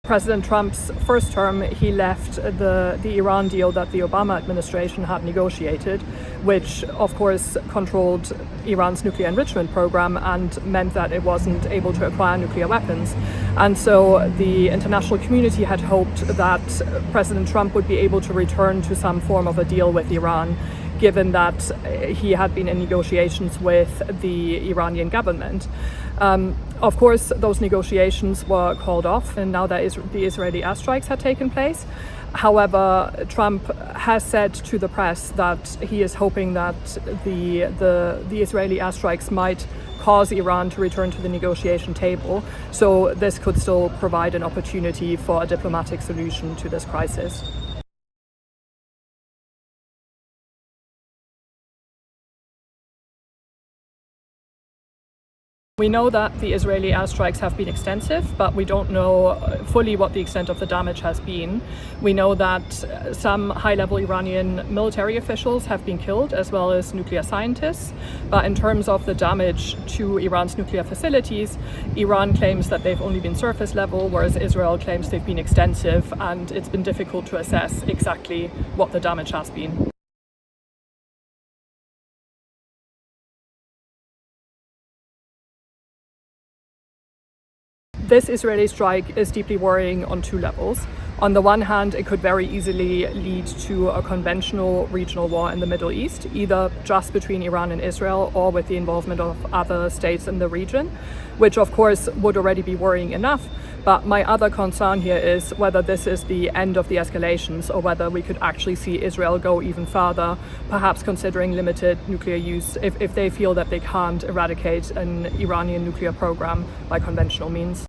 President Trump's first term, he left the Iran deal that the Obama administration had negotiated, which of course controlled Iran's nuclear enrichment program and meant that it wasn't able to acquire nuclear weapons. And so the international community had hoped that President Trump would be able to return to some form of a deal with Iran, given that he had been in negotiations with the Iranian government. Of course, those negotiations were called off, and now that the Israeli airstrikes had taken place. However, Trump has said to the press that he is hoping that the Israeli airstrikes might cause Iran to return to the negotiation table. So this could still provide an opportunity for a diplomatic solution to this crisis. We know that the Israeli airstrikes have been extensive, but we don't know fully what the extent of the damage has been. We know that some high-level Iranian military officials have been killed, as well as nuclear scientists. But in terms of the damage to Iran's nuclear facilities, Iran claims that they've only been surface level, whereas Israel claims they've been extensive, and it's been difficult to assess exactly what the damage has been. This Israeli strike is deeply worrying on two levels. On the one hand, it could very easily lead to a conventional regional war in the Middle East, either just between Iran and Israel or with the involvement of other states in the region, which of course would already be worrying enough. But my other concern here is whether this is the end of the escalations or whether we could actually see Israel go even further, perhaps considering limited nuclear use if they feel that they can't eradicate an Iranian nuclear program by conventional means.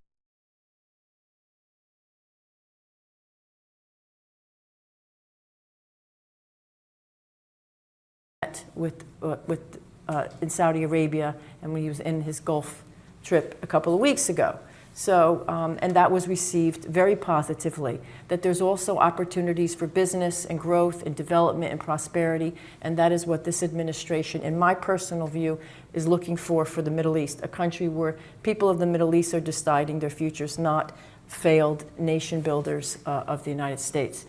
In Saudi Arabia, and when he was in his Gulf trip a couple of weeks ago. So, and that was received very positively, that there's also opportunities for business and growth and development and prosperity, and that is what this administration, in my personal view, is looking for the Middle East, a country where people of the Middle East are deciding their futures, not failed nation builders of the United States.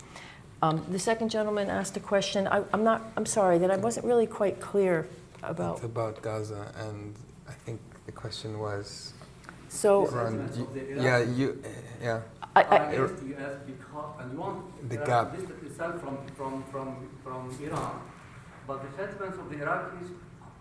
The second gentleman asked a question. I'm sorry, that I wasn't really quite clear about. It's about Gaza, and I think the question was. So. Yeah, you. Yeah. Against the US because, and you want the gap. Distance itself from Iran, but the sentiments of the Iraqis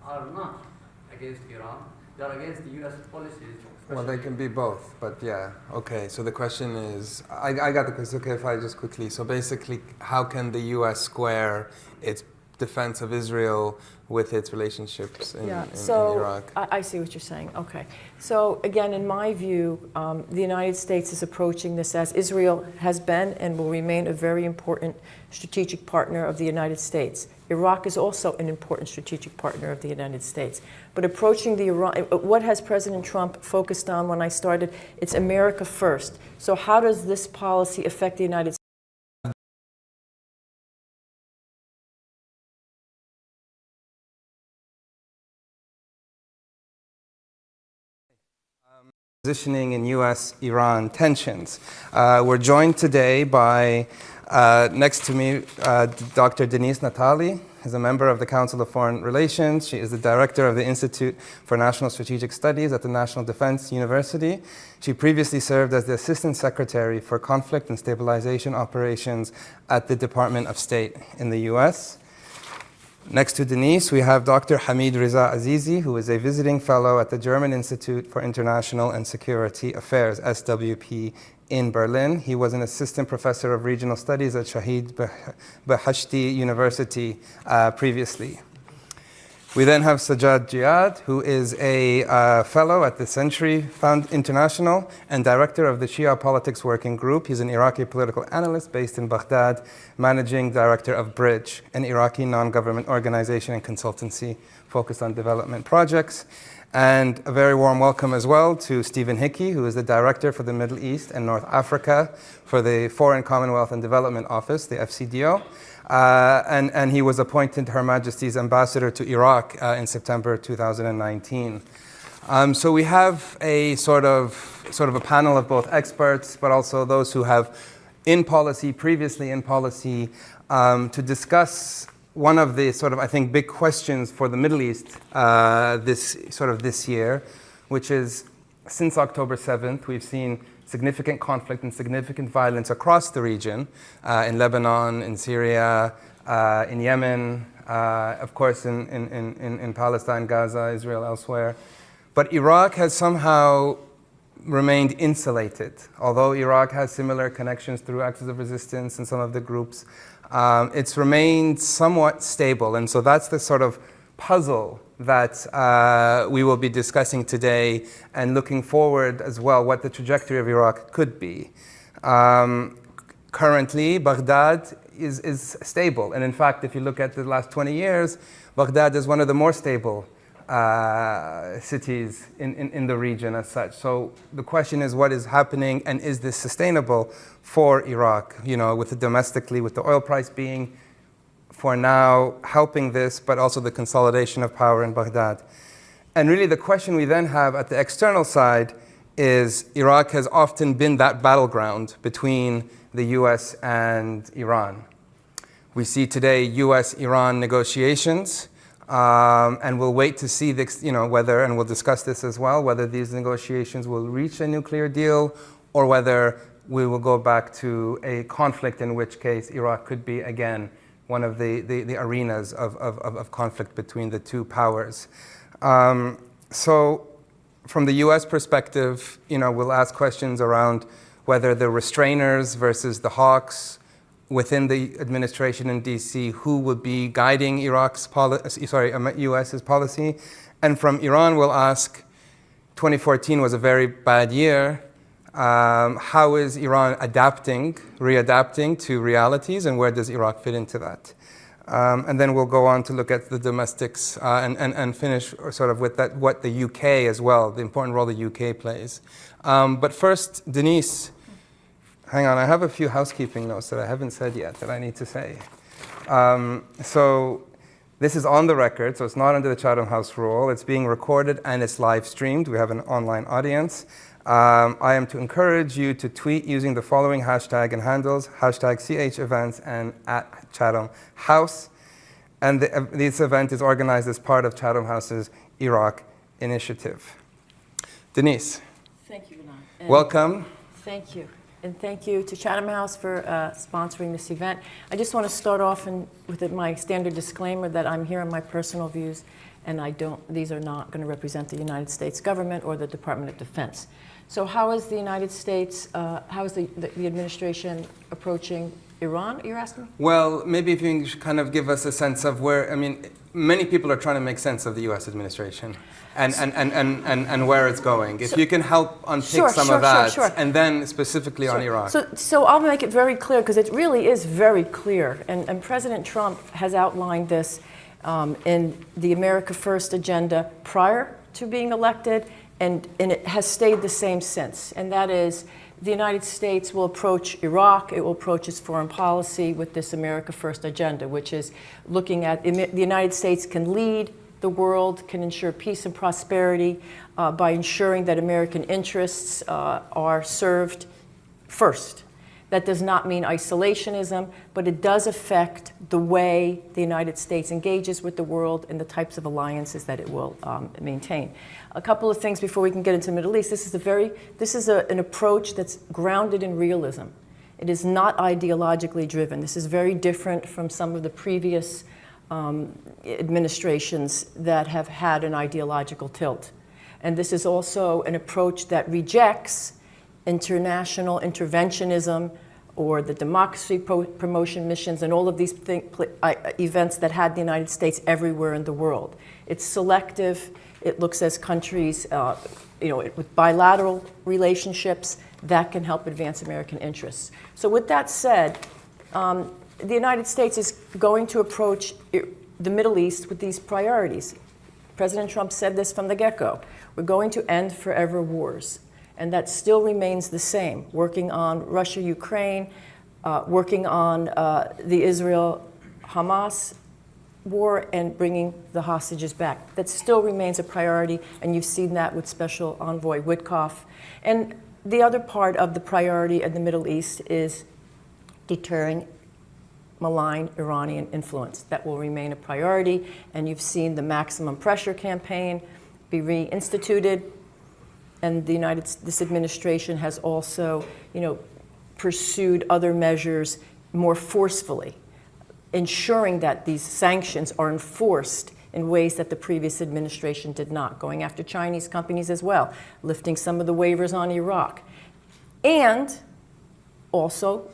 are not against Iran. They are against the US policies. Well, they can be both, but yeah. Okay, so the question is, I got the question. Okay, if I just quickly. So basically, how can the US square its defense of Israel with its relationships in Iraq? I see what you're saying. Okay. So again, in my view, the United States is approaching this as Israel has been and will remain a very important strategic partner of the United States. Iraq is also an important strategic partner of the United States. But approaching the Iran, what has President Trump focused on when I started? It's America first. So how does this policy affect the United States? Positioning in U.S.-Iran tensions. We're joined today by, next to me, Dr. Denise Natali, is a member of the Council of Foreign Relations. She is the director of the Institute for National Strategic Studies at the National Defense University. She previously served as the Assistant Secretary for Conflict and Stabilization Operations at the Department of State in the U.S. Next to Denise, we have Dr. Hamid Reza Azizi, who is a visiting fellow at the German Institute for International and Security Affairs, SWP, in Berlin. He was an assistant professor of regional studies at Shahid Beheshti University previously. We then have Sajjad Jihad, who is a fellow at the Century Fund International and director of the Shia Politics Working Group. He's an Iraqi political analyst based in Baghdad, managing director of Bridge, an Iraqi non-government organization and consultancy focused on development projects. And a very warm welcome as well to Stephen Hickey, who is the director for the Middle East and North Africa for the Foreign Commonwealth and Development Office, the FCDO. And he was appointed Her Majesty's ambassador to Iraq in September 2019. So we have a sort of sort of a panel of both experts, but also those who have previously in policy, to discuss one of the sort of, I think, big questions for the Middle East this year, which is, since October 7th, we've seen significant conflict and significant violence across the region, in Lebanon, in Syria, in Yemen, of course in Palestine, Gaza, Israel, elsewhere. But Iraq has somehow remained insulated. Although Iraq has similar connections through Axis of Resistance and some of the groups, it's remained somewhat stable. And so that's the sort of puzzle that we will be discussing today, and looking forward as well what the trajectory of Iraq could be. Currently, Baghdad is stable. And in fact, if you look at the last 20 years, Baghdad is one of the more stable cities in the region as such. So the question is, what is happening, and is this sustainable for Iraq? You know, with the oil price being, for now, helping this, but also the consolidation of power in Baghdad. And really the question we then have at the external side is, Iraq has often been that battleground between the US and Iran. We see today US-Iran negotiations, and we'll wait to see whether, and we'll discuss this as well, whether these negotiations will reach a nuclear deal, or whether we will go back to a conflict, in which case Iraq could be again one of the arenas of conflict between the two powers. So from the US perspective, we'll ask questions around whether the restrainers versus the hawks within the administration in DC, who would be guiding US's policy. And from Iran, we'll ask, 2014 was a very bad year. How is Iran readapting to realities, and where does Iraq fit into that? And then we'll go on to look at the domestics and finish sort of with that, what the UK as well, the important role the UK plays. But first, Denise, hang on, I have a few housekeeping notes that I haven't said yet that I need to say. So this is on the record, so it's not under the Chatham House rule. It's being recorded and it's live streamed. We have an online audience. I am to encourage you to tweet using the following hashtag and handles, #CHEvents and @ChathamHouse. And this event is organized as part of Chatham House's Iraq initiative. Denise. Thank you, Renan. Welcome. Thank you. And thank you to Chatham House for sponsoring this event. I just want to start off with my standard disclaimer that I'm here on my personal views, and these are not going to represent the United States government or the Department of Defense. So how is the United States, how is the administration approaching Iran, you're asking? Well, maybe if you can kind of give us a sense of where, many people are trying to make sense of the US administration and where it's going. If you can help unpick some of that, and then specifically on Iraq. So I'll make it very clear, because it really is very clear, and President Trump has outlined this in the America First agenda prior to being elected, and it has stayed the same since. And that is, the United States will approach Iraq, it will approach its foreign policy with this America First agenda, which is looking at the United States can lead the world, can ensure peace and prosperity by ensuring that American interests are served first. That does not mean isolationism, but it does affect the way the United States engages with the world and the types of alliances that it will maintain. A couple of things before we can get into the Middle East. This is an approach that's grounded in realism. It is not ideologically driven. This is very different from some of the previous administrations that have had an ideological tilt. And this is also an approach that rejects international interventionism or the democracy promotion missions and all of these events that had the United States everywhere in the world. It's selective. It looks at countries, with bilateral relationships that can help advance American interests. So with that said, the United States is going to approach the Middle East with these priorities. President Trump said this from the get-go. We're going to end forever wars. And that still remains the same, working on Russia-Ukraine, working on the Israel-Hamas war and bringing the hostages back. That still remains a priority, and you've seen that with Special Envoy Witkoff. And the other part of the priority in the Middle East is deterring malign Iranian influence. That will remain a priority, and you've seen the maximum pressure campaign be reinstituted, and this administration has also, pursued other measures more forcefully, ensuring that these sanctions are enforced in ways that the previous administration did not, going after Chinese companies as well, lifting some of the waivers on Iraq, and also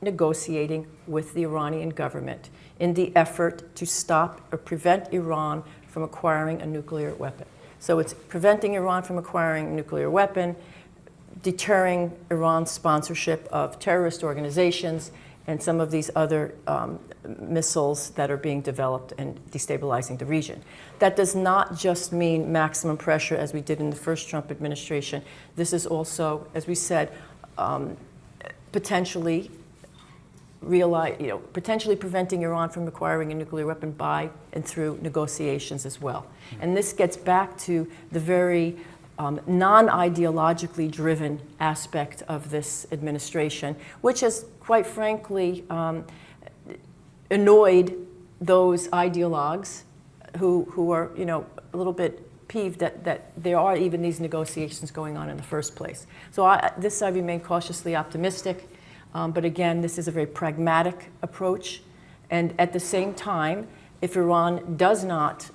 negotiating with the Iranian government in the effort to stop or prevent Iran from acquiring a nuclear weapon. So it's preventing Iran from acquiring a nuclear weapon, deterring Iran's sponsorship of terrorist organizations and some of these other missiles that are being developed and destabilizing the region. That does not just mean maximum pressure as we did in the first Trump administration. This is also, as we said, potentially preventing Iran from acquiring a nuclear weapon by and through negotiations as well. And this gets back to the very non-ideologically driven aspect of this administration, which has, quite frankly, annoyed those ideologues who are, a little bit peeved that there are even these negotiations going on in the first place. So I remain cautiously optimistic, but again, this is a very pragmatic approach. And at the same time, if Iran does not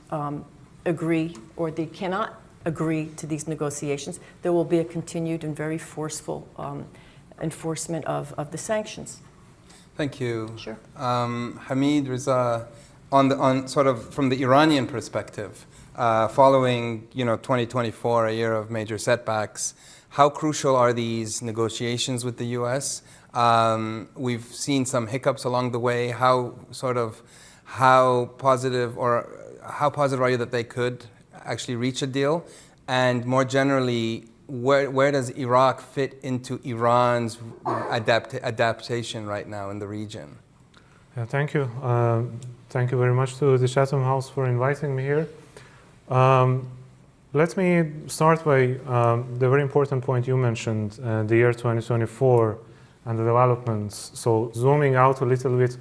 agree, or they cannot agree to these negotiations, there will be a continued and very forceful enforcement of the sanctions. Thank you. Sure. Hamid, Reza, on sort of from the Iranian perspective, following 2024, a year of major setbacks, how crucial are these negotiations with the U.S.? We've seen some hiccups along the way. How positive are you that they could actually reach a deal? And more generally, where does Iraq fit into Iran's adaptation right now in the region? Yeah, thank you. Thank you very much to the Chatham House for inviting me here. Let me start by the very important point you mentioned, the year 2024 and the developments. So zooming out a little bit,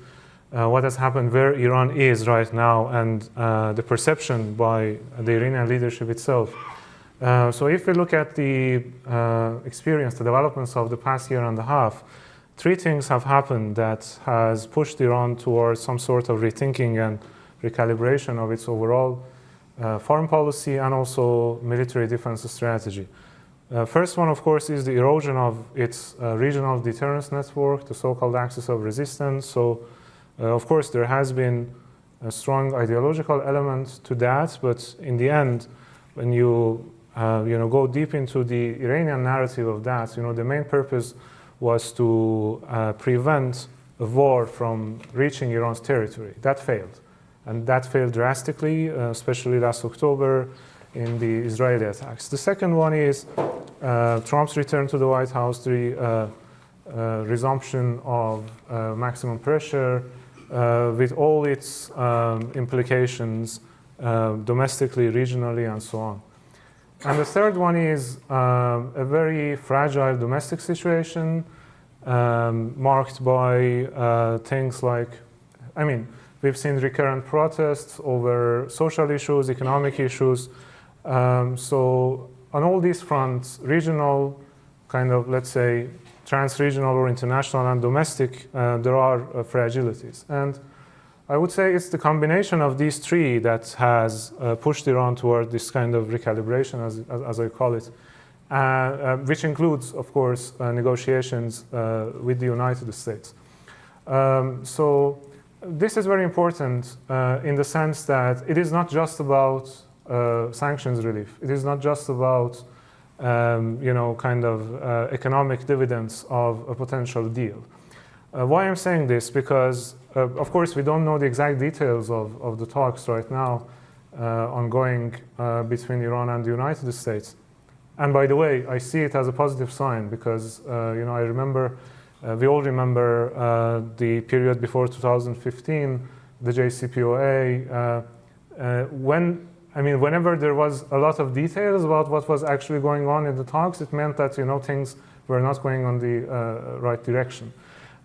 what has happened, where Iran is right now, and the perception by the Iranian leadership itself. So if we look at the experience, the developments of the past year and a half, three things have happened that has pushed Iran towards some sort of rethinking and recalibration of its overall foreign policy and also military defense strategy. First one, of course, is the erosion of its regional deterrence network, the so-called axis of resistance. So, of course, there has been a strong ideological element to that, but in the end, when you go deep into the Iranian narrative of that, the main purpose was to prevent a war from reaching Iran's territory. That failed, and that failed drastically, especially last October in the Israeli attacks. The second one is Trump's return to the White House, the resumption of maximum pressure with all its implications domestically, regionally, and so on. And the third one is a very fragile domestic situation marked by things like, we've seen recurrent protests over social issues, economic issues. So on all these fronts, regional, kind of, let's say, trans-regional or international and domestic, there are fragilities. And I would say it's the combination of these three that has pushed Iran toward this kind of recalibration, as I call it, which includes, of course, negotiations with the United States. So this is very important in the sense that it is not just about sanctions relief. It is not just about economic dividends of a potential deal. Why I'm saying this? Because, of course, we don't know the exact details of the talks right now ongoing between Iran and the United States. And by the way, I see it as a positive sign because, I remember, we all remember the period before 2015 the JCPOA. Whenever there was a lot of details about what was actually going on in the talks, it meant that things were not going on the right direction.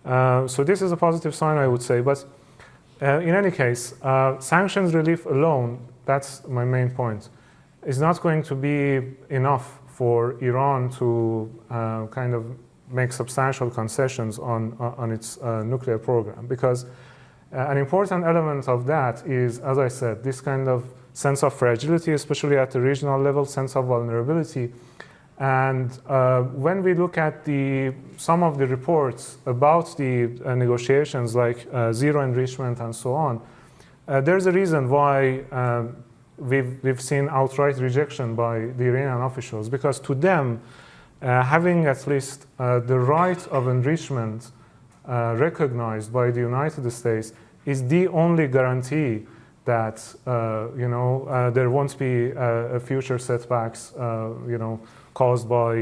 So this is a positive sign, I would say. But in any case, sanctions relief alone, that's my main point, is not going to be enough for Iran to kind of make substantial concessions on its nuclear program. Because an important element of that is, as I said, this kind of sense of fragility, especially at the regional level, sense of vulnerability. And when we look at some of the reports about the negotiations, like zero enrichment and so on, there's a reason why we've seen outright rejection by the Iranian officials, because to them, having at least the right of enrichment recognized by the United States is the only guarantee that there won't be future setbacks caused by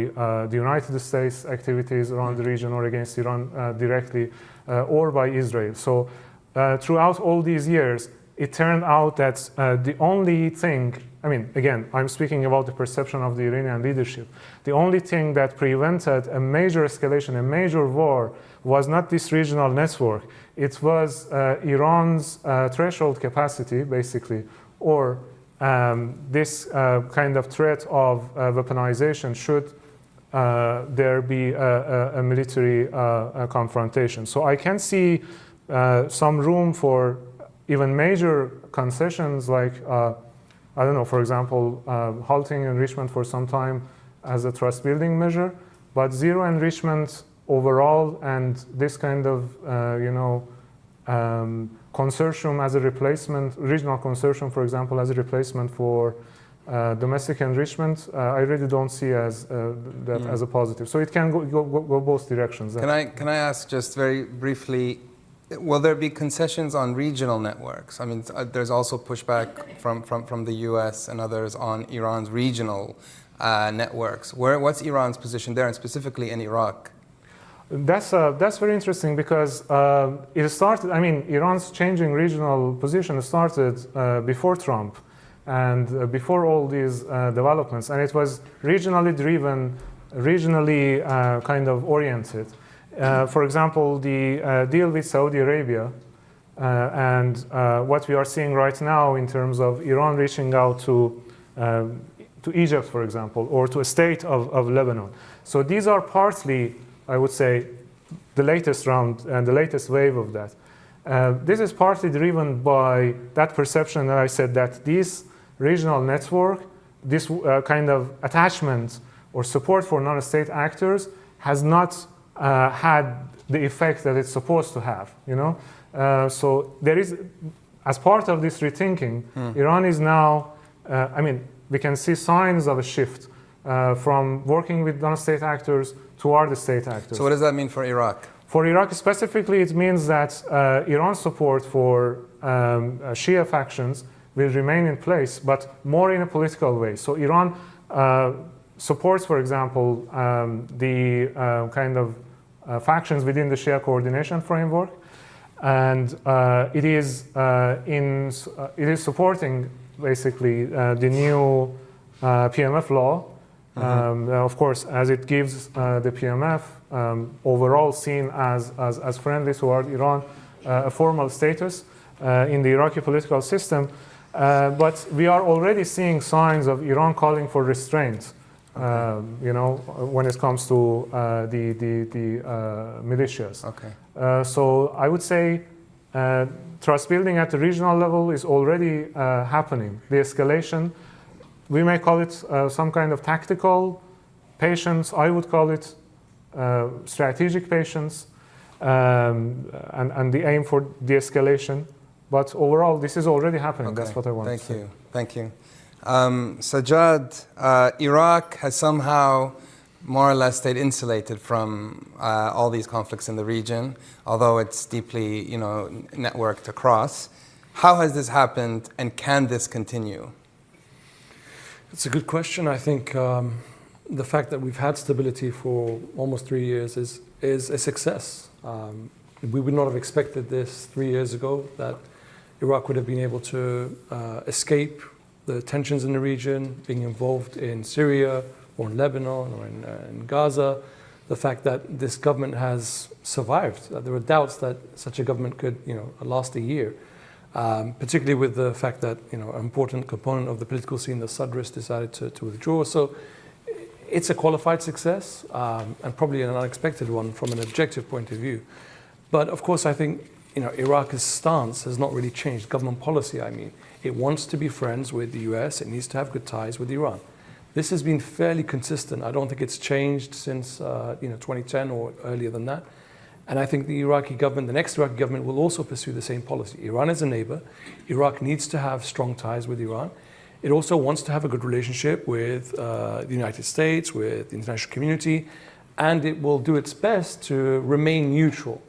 the United States activities around the region or against Iran directly, or by Israel. So throughout all these years, it turned out that the only thing, again, I'm speaking about the perception of the Iranian leadership, the only thing that prevented a major escalation, a major war, was not this regional network. It was Iran's threshold capacity, basically, or this kind of threat of weaponization should there be a military confrontation. So I can see some room for even major concessions, like, for example, halting enrichment for some time as a trust building measure, but zero enrichment overall, and this kind of consortium as a replacement, regional consortium, for example, as a replacement for domestic enrichment, I really don't see as that as a positive. So it can go both directions. Can I ask just very briefly, will there be concessions on regional networks? There's also pushback from the U.S. and others on Iran's regional networks. What's Iran's position there, and specifically in Iraq? That's very interesting, because it started, Iran's changing regional position started before Trump and before all these developments, and it was regionally driven, regionally kind of oriented. For example, the deal with Saudi Arabia and what we are seeing right now in terms of Iran reaching out to Egypt, for example, or to a state of Lebanon. So these are partly, I would say, the latest round and the latest wave of that. This is partly driven by that perception that I said, that this regional network, this kind of attachment or support for non-state actors has not had the effect that it's supposed to have, So there is, as part of this rethinking, Iran is now, we can see signs of a shift from working with non-state actors toward the state actors. So what does that mean for Iraq? For Iraq specifically, it means that Iran's support for Shia factions will remain in place, but more in a political way. So Iran supports, for example, the kind of factions within the Shia coordination framework, and it is supporting basically the new PMF law. Of course, as it gives the PMF overall seen as friendly toward Iran a formal status in the Iraqi political system, but we are already seeing signs of Iran calling for restraint. When it comes to the militias. Okay. So I would say trust building at the regional level is already happening. The escalation, we may call it some kind of tactical patience. I would call it strategic patience, and the aim for de-escalation. But overall, this is already happening. Okay. That's what I want to say. Thank you. Sajjad, Iraq has somehow more or less stayed insulated from all these conflicts in the region, although it's deeply, networked across. How has this happened, and can this continue? It's a good question. I think the fact that we've had stability for almost 3 years is a success. We would not have expected this 3 years ago, that Iraq would have been able to escape the tensions in the region, being involved in Syria or in Lebanon or in Gaza. The fact that this government has survived, that there were doubts that such a government could, last a year, particularly with the fact that, an important component of the political scene, the Sadrists, decided to withdraw. So it's a qualified success, and probably an unexpected one from an objective point of view. But of course, I think, Iraq's stance has not really changed. Government policy, I mean. It wants to be friends with the US. It needs to have good ties with Iran. This has been fairly consistent. I don't think it's changed since 2010 or earlier than that. And I think the Iraqi government, the next Iraqi government, will also pursue the same policy. Iran is a neighbor. Iraq needs to have strong ties with Iran. It also wants to have a good relationship with the United States, with the international community, and it will do its best to remain neutral.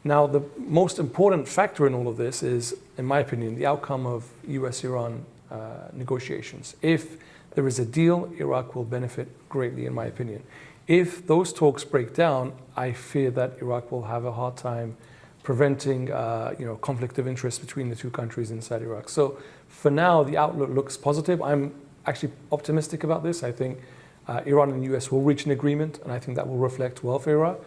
Now, the most important factor in all of this is, in my opinion, the outcome of US-Iran negotiations. If there is a deal, Iraq will benefit greatly, in my opinion. If those talks break down, I fear that Iraq will have a hard time preventing conflict of interest between the two countries inside Iraq. So for now, the outlook looks positive. I'm actually optimistic about this. I think Iran and the US will reach an agreement, and I think that will reflect well for Iraq.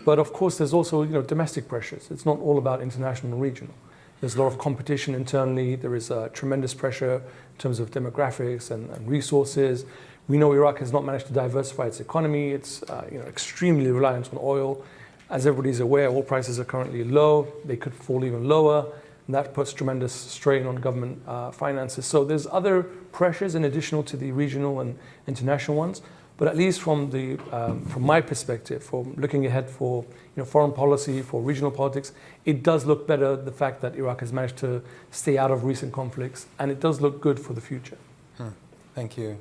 But of course, there's also domestic pressures. It's not all about international and regional. There's a lot of competition internally. There is tremendous pressure in terms of demographics and resources. We know Iraq has not managed to diversify its economy. It's extremely reliant on oil. As everybody's aware, oil prices are currently low. They could fall even lower. And that puts tremendous strain on government finances. So there's other pressures in addition to the regional and international ones. But at least from my perspective, from looking ahead for foreign policy, for regional politics, it does look better, the fact that Iraq has managed to stay out of recent conflicts, and it does look good for the future. Thank you.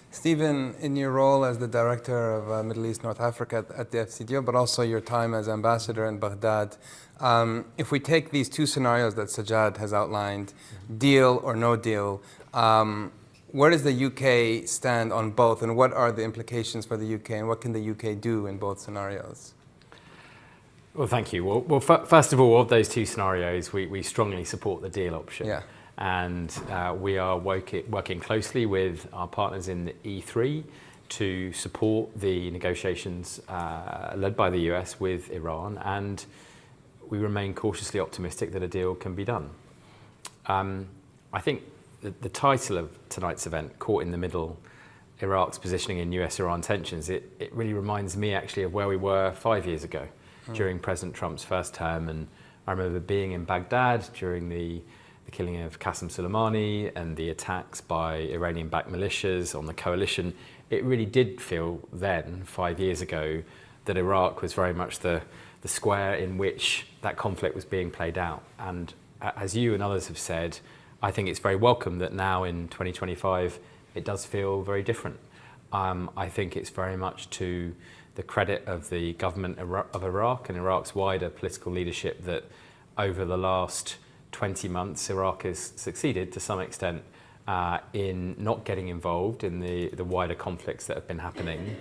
Stephen, in your role as the Director of Middle East North Africa at the FCDO, but also your time as ambassador in Baghdad, if we take these two scenarios that Sajjad has outlined, deal or no deal, where does the UK stand on both, and what are the implications for the UK, and what can the UK do in both scenarios? Well, thank you. Well, first of all, of those two scenarios, we strongly support the deal option. Yeah. And we are working closely with our partners in the E3 to support the negotiations led by the US with Iran, and we remain cautiously optimistic that a deal can be done. I think the title of tonight's event, Caught in the Middle, Iraq's positioning in US-Iran tensions, it really reminds me actually of where we were 5 years ago during President Trump's first term. And I remember being in Baghdad during the killing of Qasem Soleimani and the attacks by Iranian-backed militias on the coalition. It really did feel then, 5 years ago, that Iraq was very much the square in which that conflict was being played out. And as you and others have said, I think it's very welcome that now in 2025 it does feel very different. I think it's very much to the credit of the government of Iraq and Iraq's wider political leadership that over the last 20 months Iraq has succeeded to some extent in not getting involved in the wider conflicts that have been happening.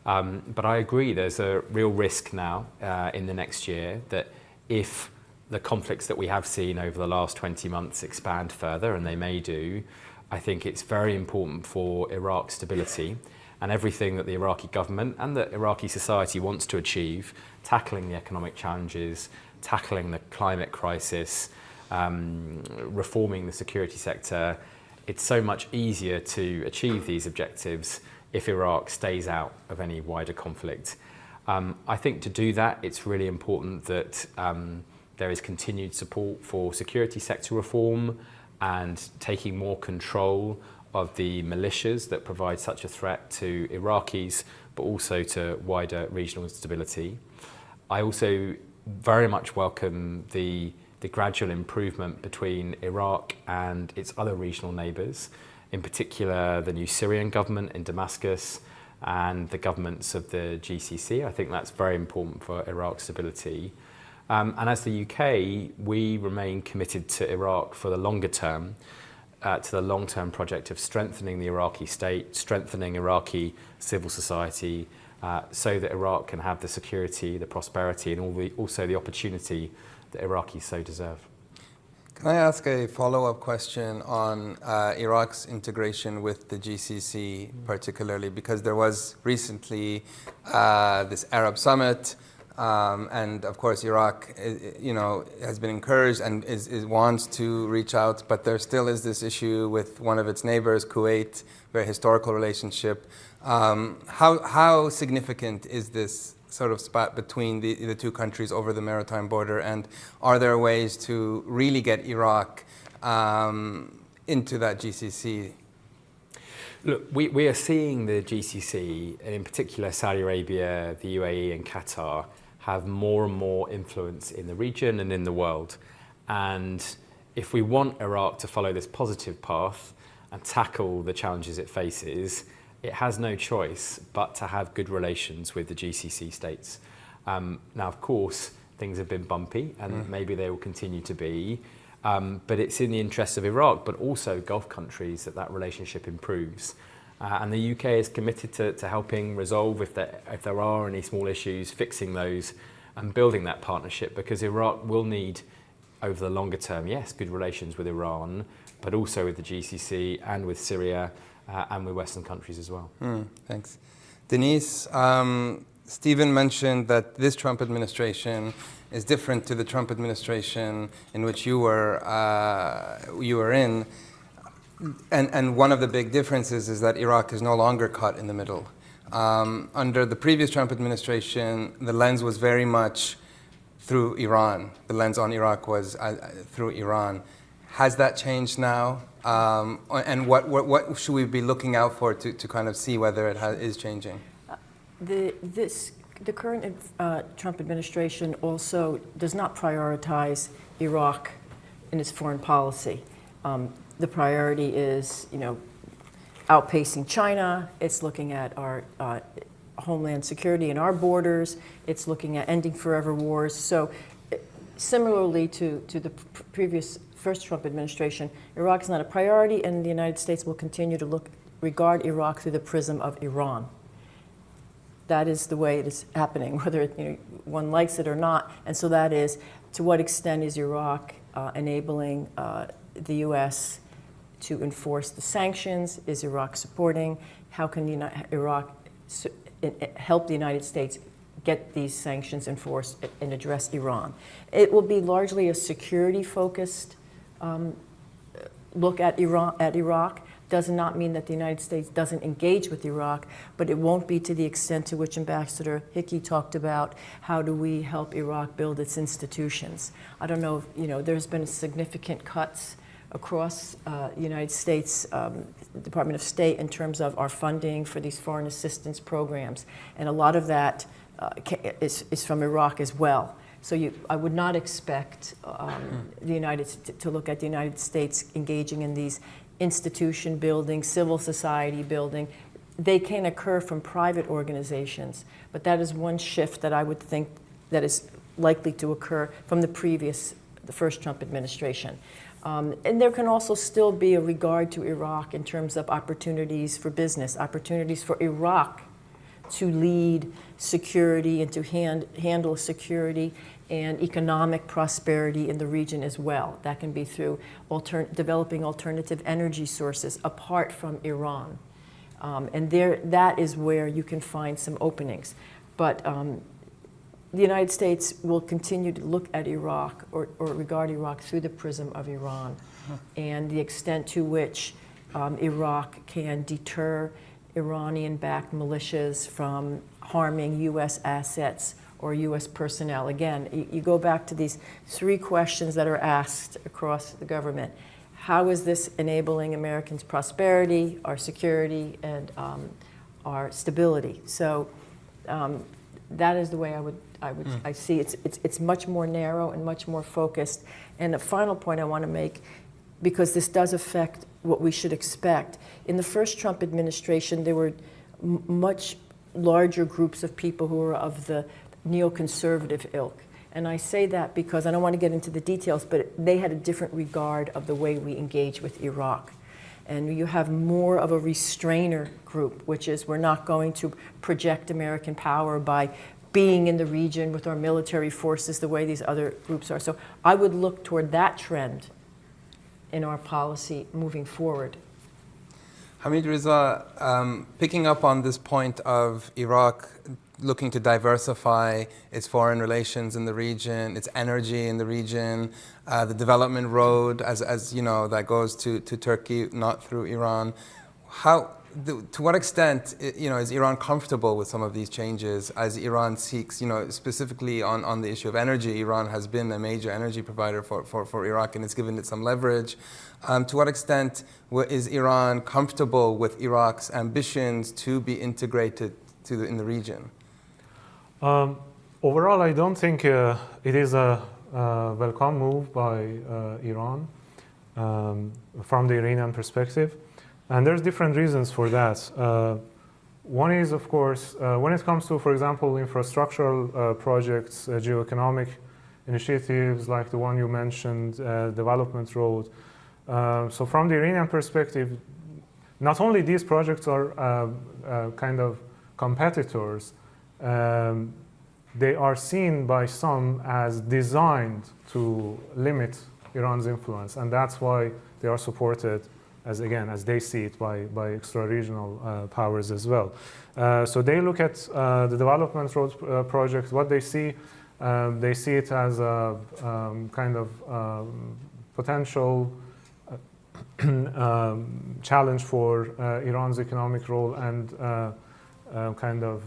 But I agree there's a real risk now in the next year that if the conflicts that we have seen over the last 20 months expand further, and they may do, I think it's very important for Iraq's stability and everything that the Iraqi government and the Iraqi society wants to achieve, tackling the economic challenges, tackling the climate crisis, reforming the security sector. It's so much easier to achieve these objectives if Iraq stays out of any wider conflict. I think to do that, it's really important that there is continued support for security sector reform and taking more control of the militias that provide such a threat to Iraqis, but also to wider regional stability. I also very much welcome the gradual improvement between Iraq and its other regional neighbours, in particular the new Syrian government in Damascus and the governments of the GCC. I think that's very important for Iraq's stability. And as the UK, we remain committed to Iraq for the longer term, to the long-term project of strengthening the Iraqi state, strengthening Iraqi civil society, so that Iraq can have the security, the prosperity, and also the opportunity that Iraqis so deserve. Can I ask a follow-up question on Iraq's integration with the GCC, particularly because there was recently this Arab summit, and of course Iraq, has been encouraged and wants to reach out, but there still is this issue with one of its neighbors, Kuwait, very historical relationship. How significant is this sort of spot between the two countries over the maritime border, and are there ways to really get Iraq into that GCC? Look, we are seeing the GCC, and in particular Saudi Arabia, the UAE and Qatar, have more and more influence in the region and in the world. And if we want Iraq to follow this positive path and tackle the challenges it faces, it has no choice but to have good relations with the GCC states. Now, of course, things have been bumpy, and maybe they will continue to be, but it's in the interests of Iraq, but also Gulf countries, that relationship improves. And the UK is committed to helping resolve, if there are any small issues, fixing those and building that partnership, because Iraq will need, over the longer term, yes, good relations with Iran, but also with the GCC and with Syria, and with Western countries as well. Thanks. Denise, Stephen mentioned that this Trump administration is different to the Trump administration in which you were in. And one of the big differences is that Iraq is no longer caught in the middle. Under the previous Trump administration, the lens was very much through Iran. The lens on Iraq was through Iran. Has that changed now? And what should we be looking out for to kind of see whether it is changing? The current Trump administration also does not prioritize Iraq in its foreign policy. The priority is, outpacing China. It's looking at our homeland security and our borders. It's looking at ending forever wars. So, similarly to the previous first Trump administration, Iraq is not a priority, and the United States will continue to regard Iraq through the prism of Iran. That is the way it is happening, whether one likes it or not. And so that is, to what extent is Iraq enabling the U.S. to enforce the sanctions? Is Iraq supporting? How can Iraq help the United States get these sanctions enforced and address Iran? It will be largely a security-focused look at Iraq. Does not mean that the United States doesn't engage with Iraq, but it won't be to the extent to which Ambassador Hickey talked about. How do we help Iraq build its institutions? I don't know if, there's been significant cuts across the United States Department of State in terms of our funding for these foreign assistance programs, and a lot of that is from Iraq as well. So I would not expect to look at the United States engaging in these institution building, civil society building. They can occur from private organizations, but that is one shift that I would think that is likely to occur from the first Trump administration. And there can also still be a regard to Iraq in terms of opportunities for business, opportunities for Iraq to lead security and to handle security and economic prosperity in the region as well. That can be through developing alternative energy sources apart from Iran. And that is where you can find some openings. But the United States will continue to look at Iraq or regard Iraq through the prism of Iran, and the extent to which Iraq can deter Iranian-backed militias from harming U.S. assets or U.S. personnel. Again, you go back to these three questions that are asked across the government. How is this enabling Americans' prosperity, our security, and our stability? So that is the way I see it. It's much more narrow and much more focused. And the final point I want to make, because this does affect what we should expect. In the first Trump administration, there were much larger groups of people who were of the neoconservative ilk. And I say that because I don't want to get into the details, but they had a different regard of the way we engage with Iraq. And you have more of a restrainer group, which is we're not going to project American power by being in the region with our military forces the way these other groups are. So I would look toward that trend in our policy moving forward. Hamid Reza, picking up on this point of Iraq looking to diversify its foreign relations in the region, its energy in the region, the development road, as you know, that goes to Turkey, not through Iran. To what extent, is Iran comfortable with some of these changes as Iran seeks, specifically on the issue of energy? Iran has been a major energy provider for Iraq, and it's given it some leverage. To what extent is Iran comfortable with Iraq's ambitions to be integrated in the region? Overall, I don't think it is a welcome move by Iran from the Iranian perspective. And there's different reasons for that. One is, of course, when it comes to, for example, infrastructural projects, geoeconomic initiatives like the one you mentioned, development road. So from the Iranian perspective, not only these projects are kind of competitors, they are seen by some as designed to limit Iran's influence, and that's why they are supported, as they see it, by extra-regional powers as well. So they look at the development road project. What they see it as a kind of potential challenge for Iran's economic role and kind of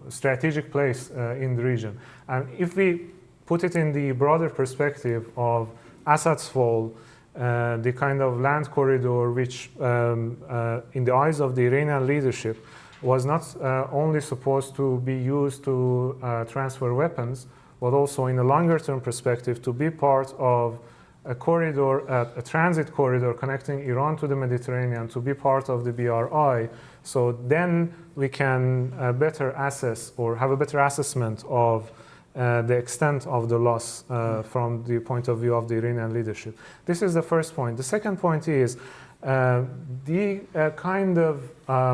strategic place in the region. And if we put it in the broader perspective of Assad's fall, the kind of land corridor which in the eyes of the Iranian leadership was not only supposed to be used to transfer weapons, but also in a longer term perspective to be part of a corridor, a transit corridor connecting Iran to the Mediterranean, to be part of the BRI. So then we can better assess or have a better assessment of the extent of the loss from the point of view of the Iranian leadership. This is the first point. The second point is the kind of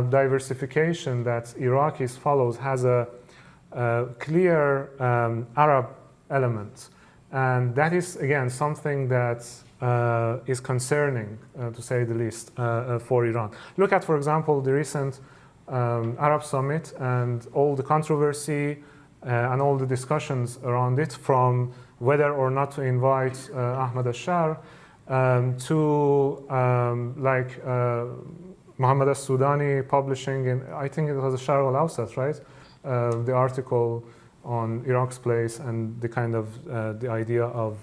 diversification that Iraqis follows has a clear Arab element. And that is, again, something that is concerning, to say the least, for Iran. Look at, for example, the recent Arab summit and all the controversy and all the discussions around it, from whether or not to invite Ahmad al-Shar to Mohammad al-Sudani publishing in, I think it was a Sharq al-Awsat, right? The article on Iraq's place and the kind of the idea of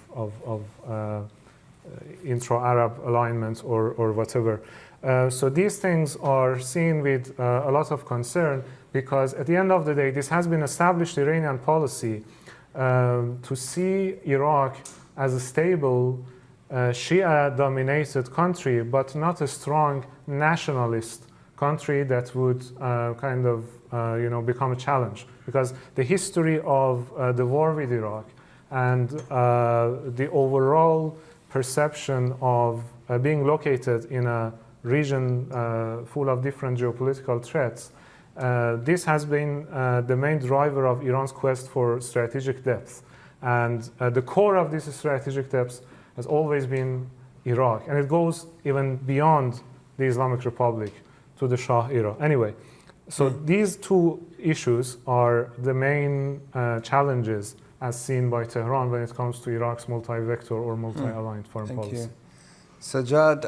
intra-Arab alignment or whatever. So these things are seen with a lot of concern, because at the end of the day, this has been established Iranian policy to see Iraq as a stable Shia-dominated country, but not a strong nationalist country that would become a challenge. Because the history of the war with Iraq and the overall perception of being located in a region full of different geopolitical threats, this has been the main driver of Iran's quest for strategic depth. And the core of this strategic depth has always been Iraq. And it goes even beyond the Islamic Republic to the Shah era. Anyway, so these two issues are the main challenges as seen by Tehran when it comes to Iraq's multi-vector or multi-aligned foreign policy. Thank you. Sajjad,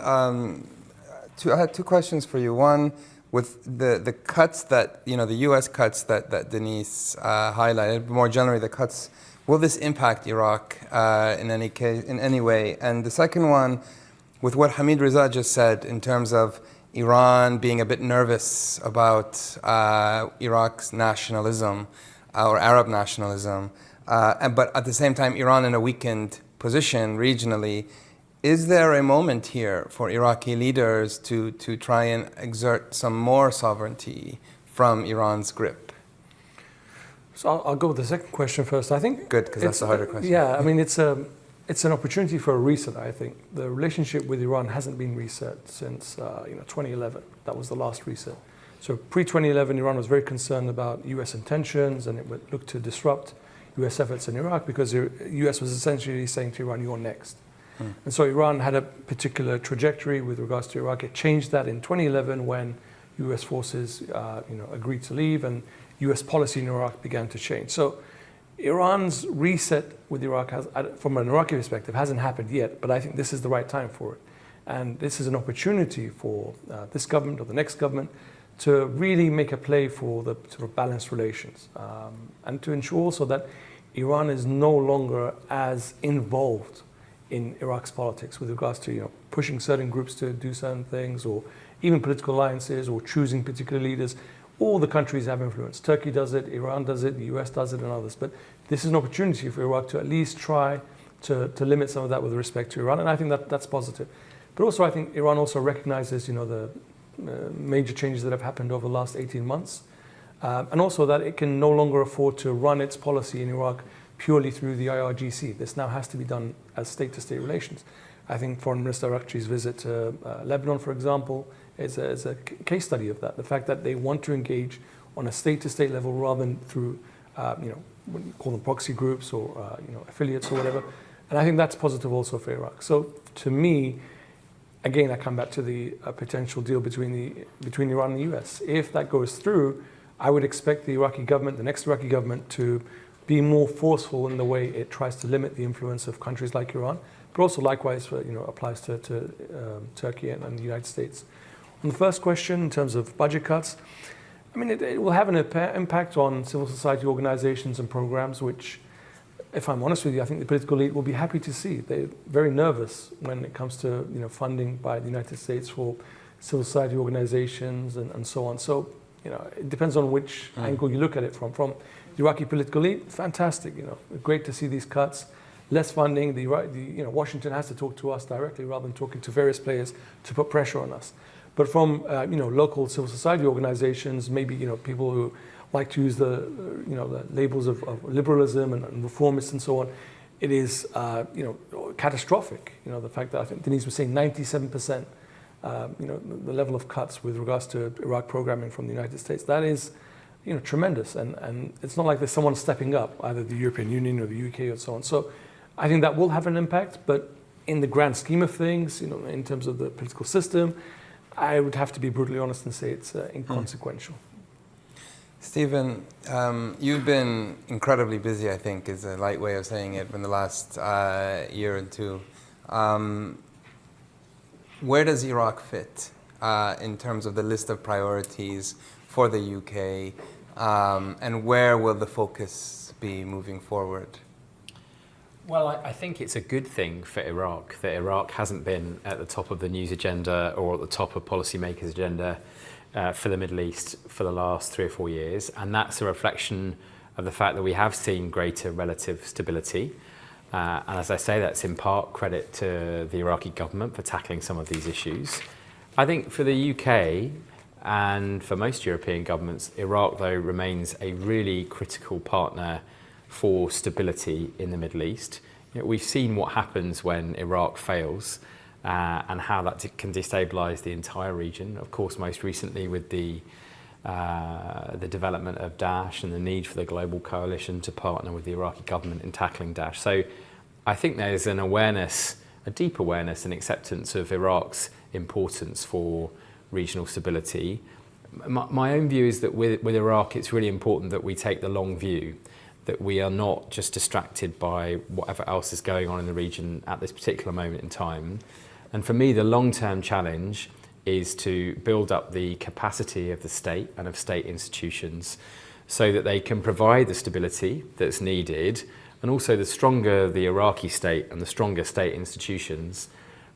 I had two questions for you. One, with the cuts that, the U.S. cuts that Denise highlighted, more generally the cuts, will this impact Iraq in any way? And the second one, with what Hamid Reza just said in terms of Iran being a bit nervous about Iraq's nationalism or Arab nationalism, but at the same time Iran in a weakened position regionally, is there a moment here for Iraqi leaders to try and exert some more sovereignty from Iran's grip? So I'll go with the second question first. I think good, because that's the harder question. Yeah, I mean it's an opportunity for a reset. I think the relationship with Iran hasn't been reset since 2011. That was the last reset. So pre-2011, Iran was very concerned about U.S. intentions, and it would look to disrupt U.S. efforts in Iraq because the U.S. was essentially saying to Iran, "You're next." And so Iran had a particular trajectory with regards to Iraq. It changed that in 2011 when US forces agreed to leave and US policy in Iraq began to change. So Iran's reset with Iraq, from an Iraqi perspective, hasn't happened yet, but I think this is the right time for it. And this is an opportunity for this government or the next government to really make a play for the sort of balanced relations and to ensure also that Iran is no longer as involved in Iraq's politics with regards to pushing certain groups to do certain things, or even political alliances, or choosing particular leaders. All the countries have influence. Turkey does it, Iran does it, the US does it, and others. But this is an opportunity for Iraq to at least try to limit some of that with respect to Iran, and I think that's positive. But also, I think Iran also recognizes the major changes that have happened over the last 18 months, and also that it can no longer afford to run its policy in Iraq purely through the IRGC. This now has to be done as state-to-state relations. I think Foreign Minister Arakchi's visit to Lebanon, for example, is a case study of that. The fact that they want to engage on a state-to-state level rather than through, what you call them proxy groups or affiliates or whatever. And I think that's positive also for Iraq. So to me, again, I come back to the potential deal between Iran and the US. If that goes through, I would expect the Iraqi government, the next Iraqi government, to be more forceful in the way it tries to limit the influence of countries like Iran, but also likewise applies to Turkey and the United States. On the first question, in terms of budget cuts, I mean, it will have an impact on civil society organizations and programs, which, if I'm honest with you, I think the political elite will be happy to see. They're very nervous when it comes to funding by the United States for civil society organizations and so on. So it depends on which angle you look at it from. From the Iraqi political elite, fantastic. Great to see these cuts. Less funding. Washington has to talk to us directly rather than talking to various players to put pressure on us. But from local civil society organizations, maybe people who like to use the labels of liberalism and reformists and so on, it is catastrophic. The fact that I think Denise was saying 97%, the level of cuts with regards to Iraq programming from the United States, that is tremendous. And it's not like there's someone stepping up, either the European Union or the UK or so on. So I think that will have an impact, but in the grand scheme of things, in terms of the political system, I would have to be brutally honest and say it's inconsequential. Stephen, you've been incredibly busy, I think, is a light way of saying it, in the last year or two. Where does Iraq fit in terms of the list of priorities for the UK, and where will the focus be moving forward? Well, I think it's a good thing for Iraq that Iraq hasn't been at the top of the news agenda or at the top of policymakers' agenda for the Middle East for the last 3 or 4 years. And that's a reflection of the fact that we have seen greater relative stability. And as I say, that's in part credit to the Iraqi government for tackling some of these issues. I think for the UK and for most European governments, Iraq, though, remains a really critical partner for stability in the Middle East. We've seen what happens when Iraq fails and how that can destabilize the entire region. Of course, most recently with the development of Daesh and the need for the global coalition to partner with the Iraqi government in tackling Daesh. So I think there's an awareness, a deep awareness and acceptance of Iraq's importance for regional stability. My own view is that with Iraq, it's really important that we take the long view, that we are not just distracted by whatever else is going on in the region at this particular moment in time. And for me, the long-term challenge is to build up the capacity of the state and of state institutions so that they can provide the stability that's needed. And also, the stronger the Iraqi state and the stronger state institutions,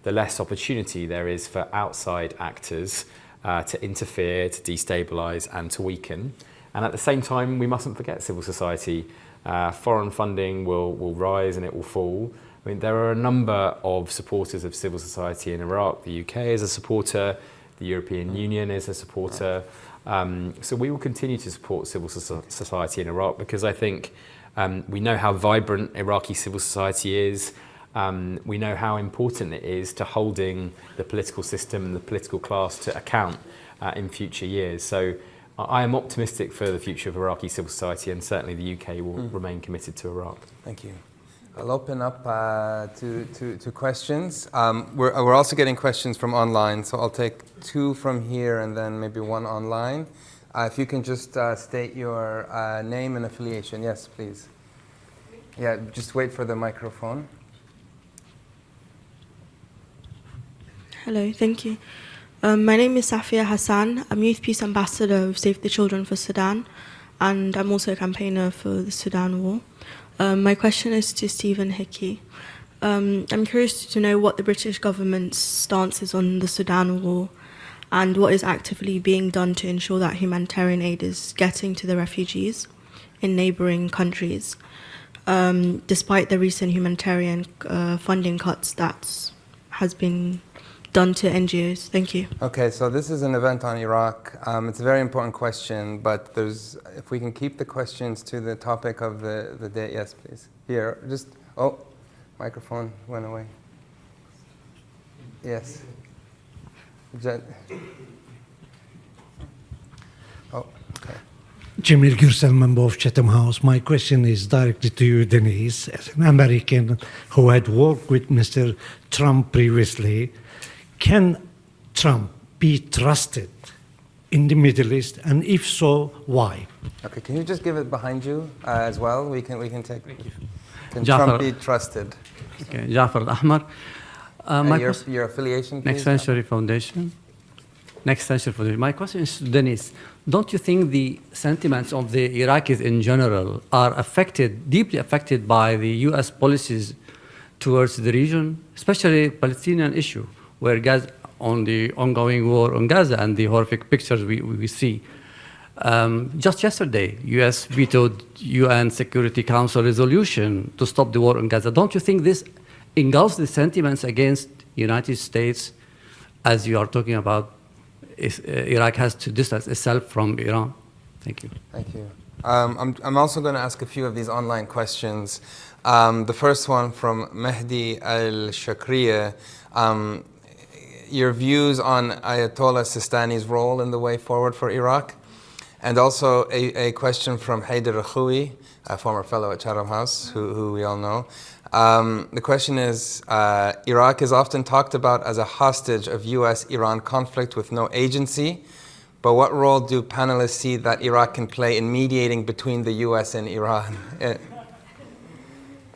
the less opportunity there is for outside actors to interfere, to destabilize and to weaken. And at the same time, we mustn't forget civil society. Foreign funding will rise and it will fall. I mean, there are a number of supporters of civil society in Iraq. The UK is a supporter, the European Union is a supporter. So we will continue to support civil society in Iraq because I think we know how vibrant Iraqi civil society is. We know how important it is to holding the political system and the political class to account in future years. So I am optimistic for the future of Iraqi civil society, and certainly the UK will remain committed to Iraq. Thank you. I'll open up to questions. We're also getting questions from online, so I'll take 2 from here and then maybe 1 online. If you can just state your name and affiliation. Yes, please. Yeah, just wait for the microphone. Hello, thank you. My name is Safia Hassan. I'm Youth Peace Ambassador of Save the Children for Sudan, and I'm also a campaigner for the Sudan War. My question is to Stephen Hickey. I'm curious to know what the British government's stance is on the Sudan war and what is actively being done to ensure that humanitarian aid is getting to the refugees in neighbouring countries, despite the recent humanitarian funding cuts that has been done to NGOs. Thank you. Okay, so this is an event on Iraq. It's a very important question, but if we can keep the questions to the topic of the day. Yes, please. Here, just, microphone went away. Yes. Okay. Jamil Gürsel, member of Chatham House. My question is directly to you, Denise. As an American who had worked with Mr. Trump previously, can Trump be trusted in the Middle East, and if so, why? Okay, can you just give it behind you as well? We can take. Can Jafar, Trump be trusted? Okay, Jafar Ahmar. Your affiliation, please? Next Century Foundation. Next Century Foundation. My question is to Denise. Don't you think the sentiments of the Iraqis in general are deeply affected by the U.S. policies towards the region, especially the Palestinian issue, where on the ongoing war on Gaza and the horrific pictures we see? Just yesterday, U.S. vetoed UN Security Council resolution to stop the war on Gaza. Don't you think this engulfs the sentiments against the United States, as you are talking about Iraq has to distance itself from Iran? Thank you. Thank you. I'm also going to ask a few of these online questions. The first one from Mehdi al-Shakriya. Your views on Ayatollah Sistani's role in the way forward for Iraq? And also a question from Haider Akhoui, a former fellow at Chatham House, who we all know. The question is, Iraq is often talked about as a hostage of US-Iran conflict with no agency, but what role do panelists see that Iraq can play in mediating between the US and Iran?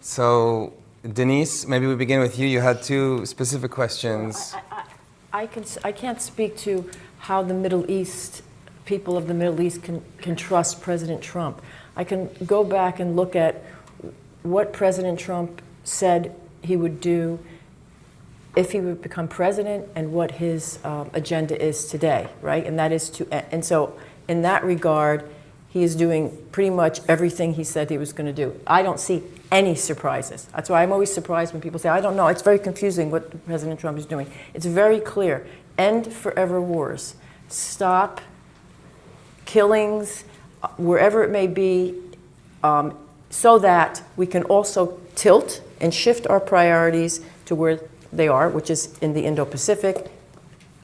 So, Denise, maybe we begin with you. You had 2 specific questions. I can't speak to how the Middle East, people of the Middle East can trust President Trump. I can go back and look at what President Trump said he would do if he would become president and what his agenda is today, right? And that is and so in that regard, he is doing pretty much everything he said he was going to do. I don't see any surprises. That's why I'm always surprised when people say, I don't know. It's very confusing what President Trump is doing. It's very clear. End forever wars. Stop killings, wherever it may be, so that we can also tilt and shift our priorities to where they are, which is in the Indo-Pacific,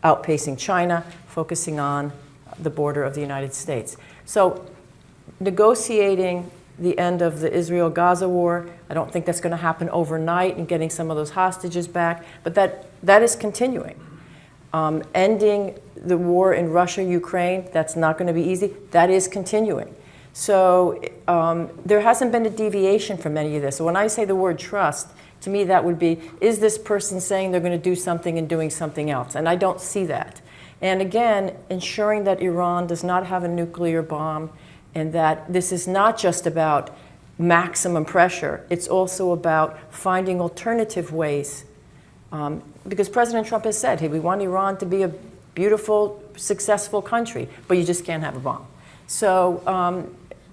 outpacing China, focusing on the border of the United States. So negotiating the end of the Israel-Gaza war, I don't think that's going to happen overnight, and getting some of those hostages back, but that is continuing. Ending the war in Russia-Ukraine, that's not going to be easy. That is continuing. So there hasn't been a deviation from any of this. So when I say the word trust, to me that would be, is this person saying they're going to do something and doing something else? And I don't see that. And again, ensuring that Iran does not have a nuclear bomb, and that this is not just about maximum pressure, it's also about finding alternative ways. Because President Trump has said, hey, we want Iran to be a beautiful, successful country, but you just can't have a bomb. So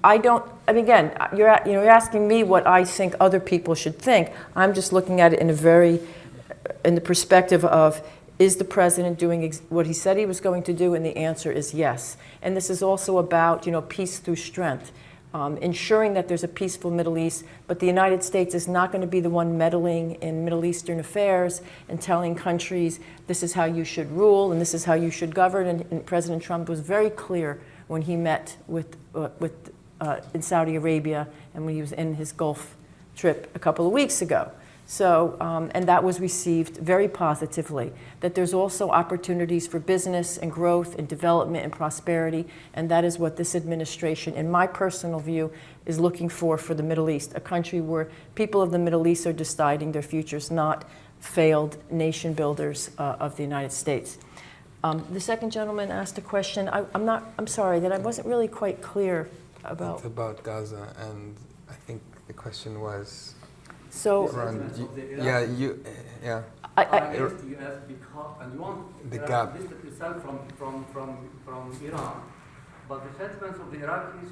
again, you're asking me what I think other people should think. I'm just looking at it in the perspective of, is the president doing what he said he was going to do? And the answer is yes. And this is also about, peace through strength, ensuring that there's a peaceful Middle East. But the United States is not going to be the one meddling in Middle Eastern affairs and telling countries this is how you should rule and this is how you should govern. And President Trump was very clear when he met in Saudi Arabia and when he was in his Gulf trip a couple of weeks ago. So, and that was received very positively, that there's also opportunities for business and growth and development and prosperity, and that is what this administration, in my personal view, is looking for the Middle East, a country where people of the Middle East are deciding their futures, not failed nation builders of the United States. The second gentleman asked a question. I'm sorry, that I wasn't really quite clear about. It's about Gaza, and I think the question was. So, yeah, yeah. Against the US because, and you want the gap itself from Iran, but the sentiments of the Iraqis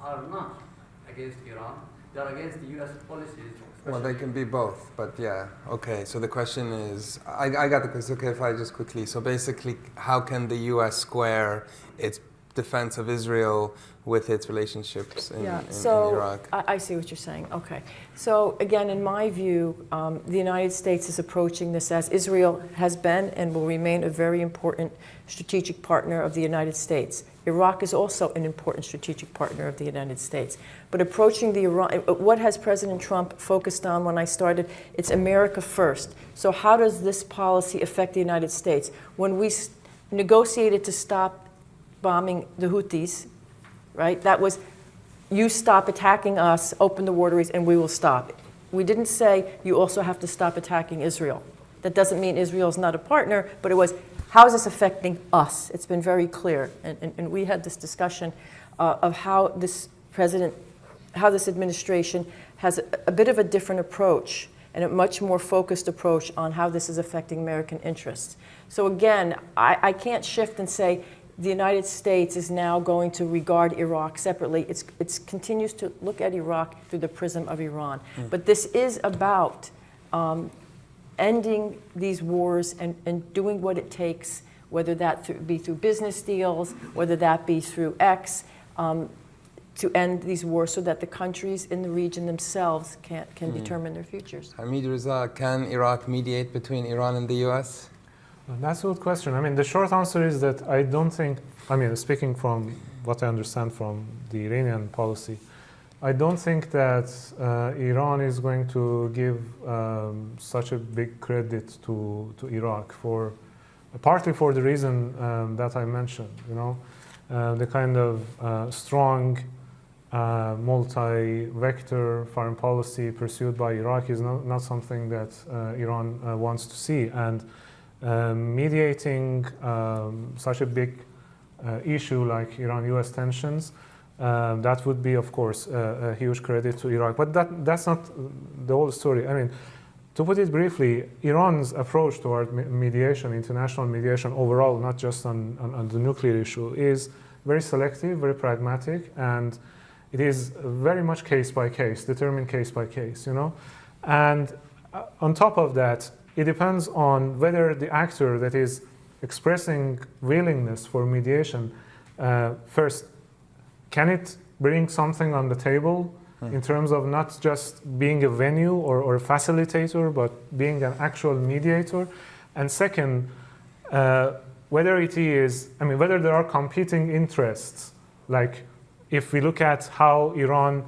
are not against Iran. They are against the US policies. Well, they can be both, but yeah. Okay, so the question is, I got the question. Okay, if I just quickly. So basically, how can the US square its defense of Israel with its relationships in Iraq? I see what you're saying. Okay. So again, in my view, the United States is approaching this as Israel has been and will remain a very important strategic partner of the United States. Iraq is also an important strategic partner of the United States. But approaching the Iran, what has President Trump focused on when I started? It's America first. So how does this policy affect the United States? When we negotiated to stop bombing the Houthis, right? That was, you stop attacking us, open the waterways, and we will stop. We didn't say you also have to stop attacking Israel. That doesn't mean Israel is not a partner, but it was, how is this affecting us? It's been very clear. And we had this discussion of how this administration has a bit of a different approach and a much more focused approach on how this is affecting American interests. So again, I can't shift and say, the United States is now going to regard Iraq separately. It continues to look at Iraq through the prism of Iran. But this is about ending these wars and doing what it takes, whether that be through business deals, whether that be through X, to end these wars so that the countries in the region themselves can determine their futures. Hamid Reza, can Iraq mediate between Iran and the US? That's a good question. I mean, the short answer is that I don't think, I mean, speaking from what I understand from the Iranian policy, I don't think that Iran is going to give such a big credit to Iraq partly for the reason that I mentioned, the kind of strong multi-vector foreign policy pursued by Iraq is not something that Iran wants to see. And mediating such a big issue like Iran-US tensions, that would be, of course, a huge credit to Iraq. But that's not the whole story. I mean, to put it briefly, Iran's approach toward mediation, international mediation overall, not just on the nuclear issue, is very selective, very pragmatic, and it is very much case by case, determined case by case, And on top of that, it depends on whether the actor that is expressing willingness for mediation, first, can it bring something on the table in terms of not just being a venue or a facilitator, but being an actual mediator? And second, whether there are competing interests, like if we look at how Iran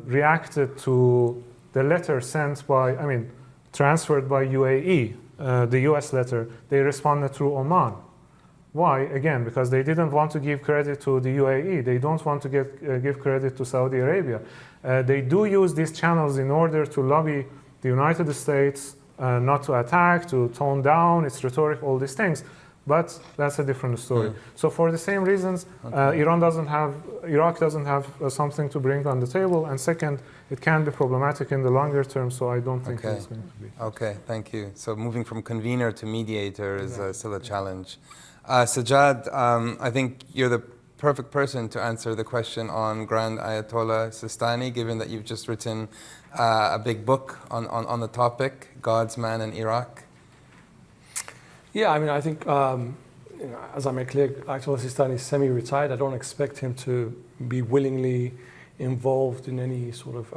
reacted to the letter sent by, transferred by UAE, the US letter, they responded through Oman. Why? Again, because they didn't want to give credit to the UAE. They don't want to give credit to Saudi Arabia. They do use these channels in order to lobby the United States not to attack, to tone down its rhetoric, all these things. But that's a different story. So for the same reasons, Iraq doesn't have something to bring on the table. And second, it can be problematic in the longer term, so I don't think it's going to be. Okay, thank you. So moving from convener to mediator is still a challenge. Sajjad, I think you're the perfect person to answer the question on Grand Ayatollah Sistani, given that you've just written a big book on the topic, God's Man in Iraq. Yeah, I think, as I made clear, Ayatollah Sistani is semi-retired. I don't expect him to be willingly involved in any sort of,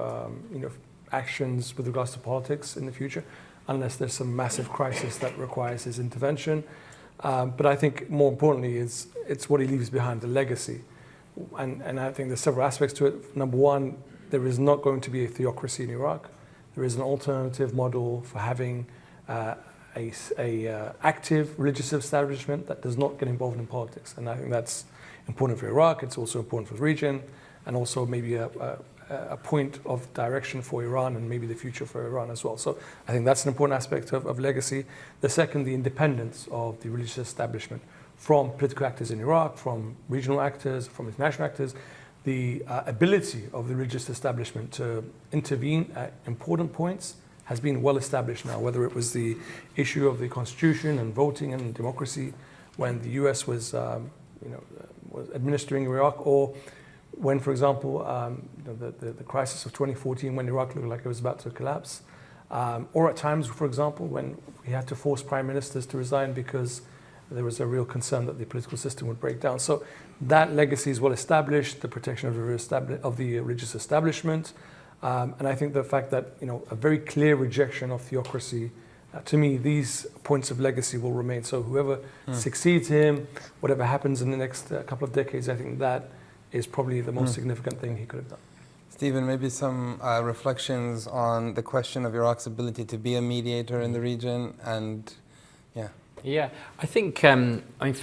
actions with regards to politics in the future, unless there's some massive crisis that requires his intervention. But I think more importantly, it's what he leaves behind, the legacy. And I think there's several aspects to it. Number one, there is not going to be a theocracy in Iraq. There is an alternative model for having a active religious establishment that does not get involved in politics. And I think that's important for Iraq. It's also important for the region, and also maybe a point of direction for Iran and maybe the future for Iran as well. So I think that's an important aspect of legacy. The second, the independence of the religious establishment from political actors in Iraq, from regional actors, from international actors, the ability of the religious establishment to intervene at important points has been well established now, whether it was the issue of the constitution and voting and democracy when the US was, was administering Iraq, or when, for example, the crisis of 2014 when Iraq looked like it was about to collapse, or at times, for example, when we had to force prime ministers to resign because there was a real concern that the political system would break down. So that legacy is well established, the protection of the religious establishment, and I think the fact that a very clear rejection of theocracy, to me, these points of legacy will remain. So whoever succeeds him, whatever happens in the next couple of decades, I think that is probably the most significant thing he could have done. Stephen, maybe some reflections on the question of Iraq's ability to be a mediator in the region, and Yeah, I think,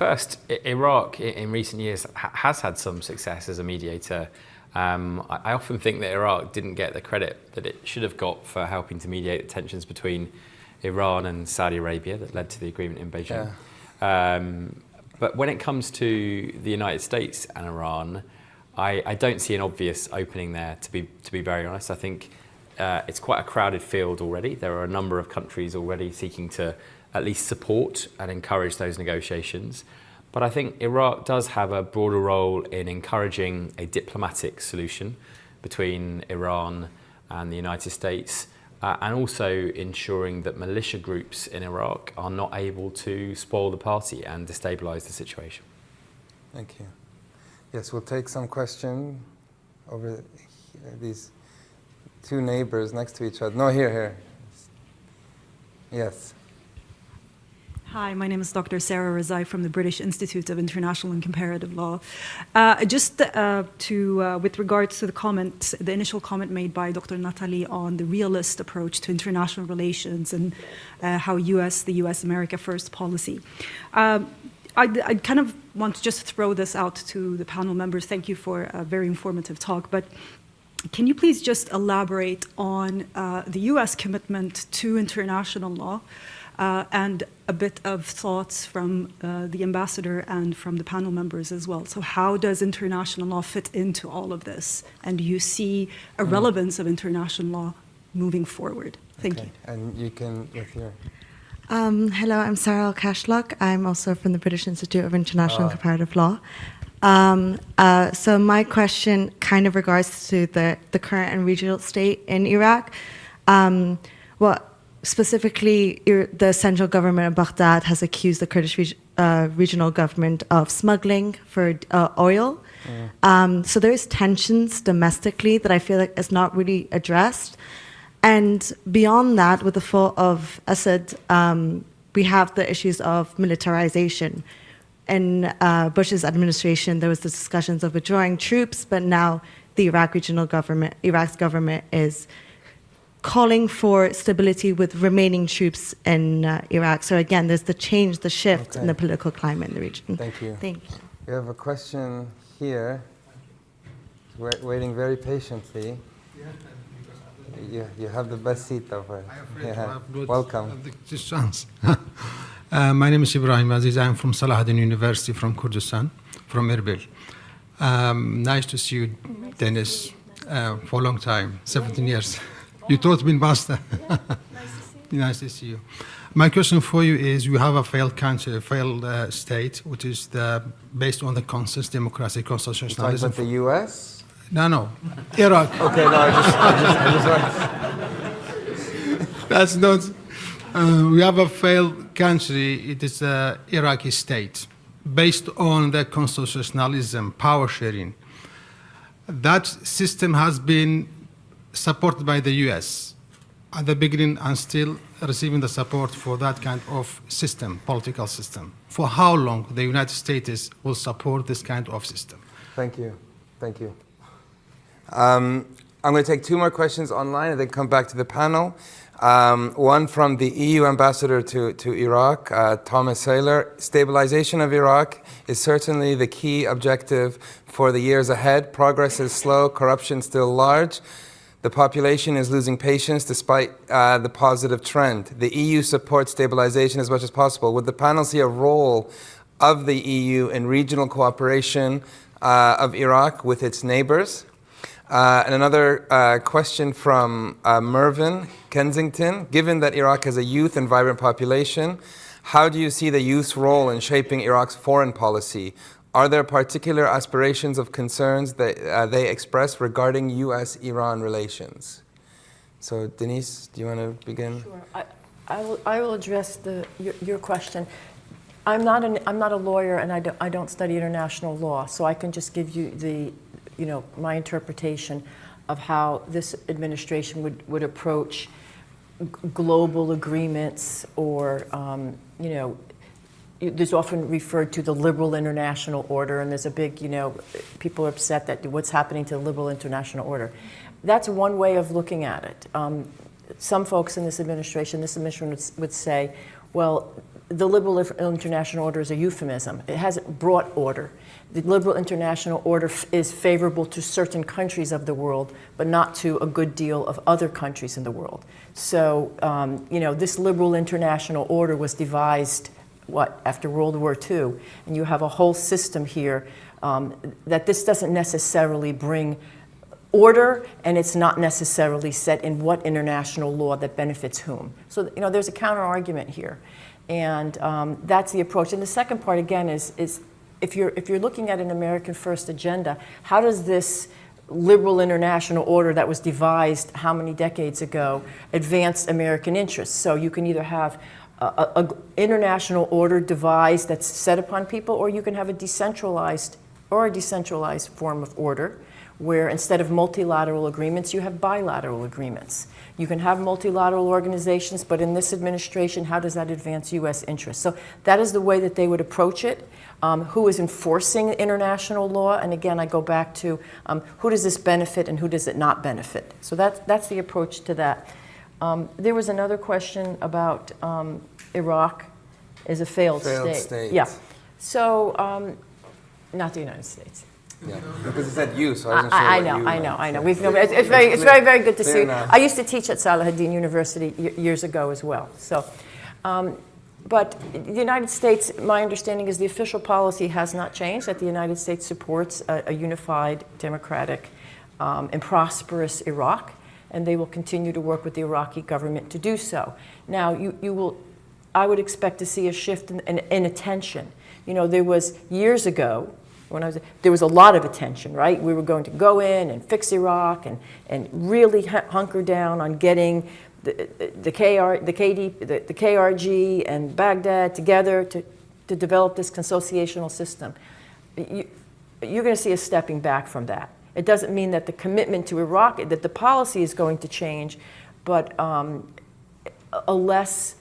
first, Iraq in recent years has had some success as a mediator. I often think that Iraq didn't get the credit that it should have got for helping to mediate the tensions between Iran and Saudi Arabia that led to the agreement in Beijing. But when it comes to the United States and Iran, I don't see an obvious opening there, to be very honest. I think it's quite a crowded field already. There are a number of countries already seeking to at least support and encourage those negotiations. But I think Iraq does have a broader role in encouraging a diplomatic solution between Iran and the United States, and also ensuring that militia groups in Iraq are not able to spoil the party and destabilize the situation. Thank you. Yes, we'll take some questions over these two neighbors next to each other. No, here. Yes. Hi, my name is Dr. Sarah Razai from the British Institute of International and Comparative Law. With regards to the initial comment made by Dr. Nathalie on the realist approach to international relations and how the US-America First policy. I kind of want to just throw this out to the panel members. Thank you for a very informative talk, but can you please just elaborate on the US commitment to international law and a bit of thoughts from the ambassador and from the panel members as well. So how does international law fit into all of this? And do you see a relevance of international law moving forward? Thank you. And you can, with your... Hello, I'm Sarah Al-Kashlock. I'm also from the British Institute of International and Comparative Law. So my question kind of regards to the current and regional state in Iraq. Specifically, the central government of Baghdad has accused the Kurdish regional government of smuggling for oil. So there's tensions domestically that I feel like is not really addressed. And beyond that, with the fall of Assad, we have the issues of militarization. In Bush's administration, there was the discussions of withdrawing troops, but now the Iraq's government is calling for stability with remaining troops in Iraq. So again, there's the shift in the political climate in the region. Thank you. Thank you. We have a question here, waiting very patiently. You have the best seat over. Welcome. This chance. My name is Ibrahim Aziz. I'm from Salahuddin University from Kurdistan, from Erbil. Nice to see you, Dennis, for a long time, 17 years. You taught me master. Nice to see you. My question for you is: you have a failed country, a failed state, which is based on the consensus, democracy, constitutionalism. Talking about the U.S.? No, Iraq. Okay, no, I just That's not. We have a failed country. It is the Iraqi state, based on the constitutionalism, power sharing. That system has been supported by the U.S. at the beginning and still receiving the support for that kind of system, political system. For how long the United States will support this kind of system? Thank you. Thank you. I'm going to take two more questions online and then come back to the panel. One from the EU ambassador to Iraq, Thomas Saylor. Stabilization of Iraq is certainly the key objective for the years ahead. Progress is slow, corruption still large. The population is losing patience despite the positive trend. The EU supports stabilization as much as possible. Would the panel see a role of the EU in regional cooperation of Iraq with its neighbors? And another question from Mervyn Kensington. Given that Iraq has a youth and vibrant population, how do you see the youth's role in shaping Iraq's foreign policy? Are there particular aspirations of concerns that they express regarding U.S.-Iran relations? So, Denise, do you want to begin? Sure. I will address your question. I'm not a lawyer, and I don't study international law, so I can just give you my interpretation of how this administration would approach global agreements, or there's often referred to the liberal international order, and there's a big, people are upset that what's happening to the liberal international order. That's one way of looking at it. Some folks in this administration would say, well, the liberal international order is a euphemism. It hasn't brought order. The liberal international order is favorable to certain countries of the world, but not to a good deal of other countries in the world. So, this liberal international order was devised, after World War II, and you have a whole system here that this doesn't necessarily bring order, and it's not necessarily set in what international law that benefits whom. So, there's a counter argument here. And that's the approach. And the second part, again, is if you're looking at an American First agenda, how does this liberal international order that was devised how many decades ago advance American interests? So you can either have an international order devised that's set upon people, or you can have a decentralized form of order, where instead of multilateral agreements, you have bilateral agreements. You can have multilateral organizations, but in this administration, how does that advance U.S. interests? So that is the way that they would approach it. Who is enforcing international law? And again, I go back to who does this benefit and who does it not benefit? So that's the approach to that. There was another question about Iraq is a failed state. Yeah. So, not the United States. Yeah, because it said you, so I wasn't sure I know. It's very good to see you. I used to teach at Salahuddin University years ago as well. So, but the United States, my understanding is the official policy has not changed, that the United States supports a unified, democratic, and prosperous Iraq, and they will continue to work with the Iraqi government to do so. Now, I would expect to see a shift in attention. There was years ago, there was a lot of attention, right? We were going to go in and fix Iraq and really hunker down on getting the KRG and Baghdad together to develop this consociational system. You're going to see us stepping back from that. It doesn't mean that the commitment to Iraq, that the policy is going to change, but a less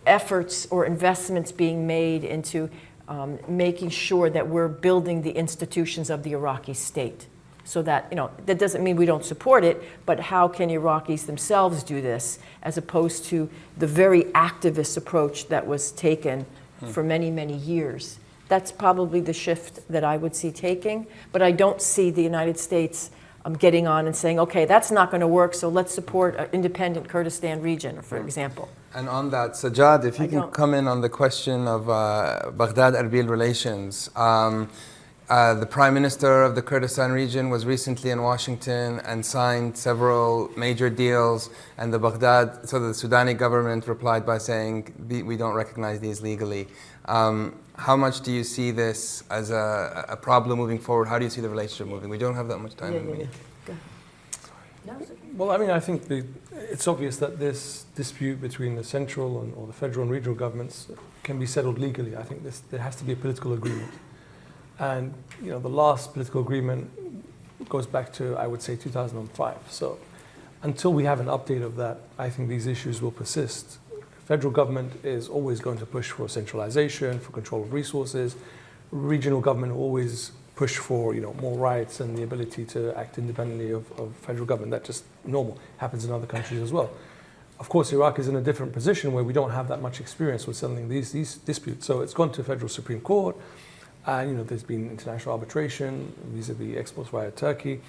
efforts or investments being made into making sure that we're building the institutions of the Iraqi state. So that, that doesn't mean we don't support it, but how can Iraqis themselves do this, as opposed to the very activist approach that was taken for many, many years. That's probably the shift that I would see taking, but I don't see the United States getting on and saying, okay, that's not going to work, so let's support an independent Kurdistan region, for example. And on that, Sajjad, if you can come in on the question of Baghdad-Erbil relations. The Prime Minister of the Kurdistan region was recently in Washington and signed several major deals, and the Sudani government replied by saying, we don't recognize these legally. How much do you see this as a problem moving forward? How do you see the relationship moving? We don't have that much time. Well, I think it's obvious that this dispute between the central or the federal and regional governments can be settled legally. I think there has to be a political agreement. And the last political agreement goes back to, I would say, 2005. So until we have an update of that, I think these issues will persist. The federal government is always going to push for centralization, for control of resources. Regional government will always push for more rights and the ability to act independently of federal government. That's just normal. Happens in other countries as well. Of course, Iraq is in a different position where we don't have that much experience with settling these disputes. So it's gone to federal Supreme Court, and there's been international arbitration vis-a-vis exports via Turkey.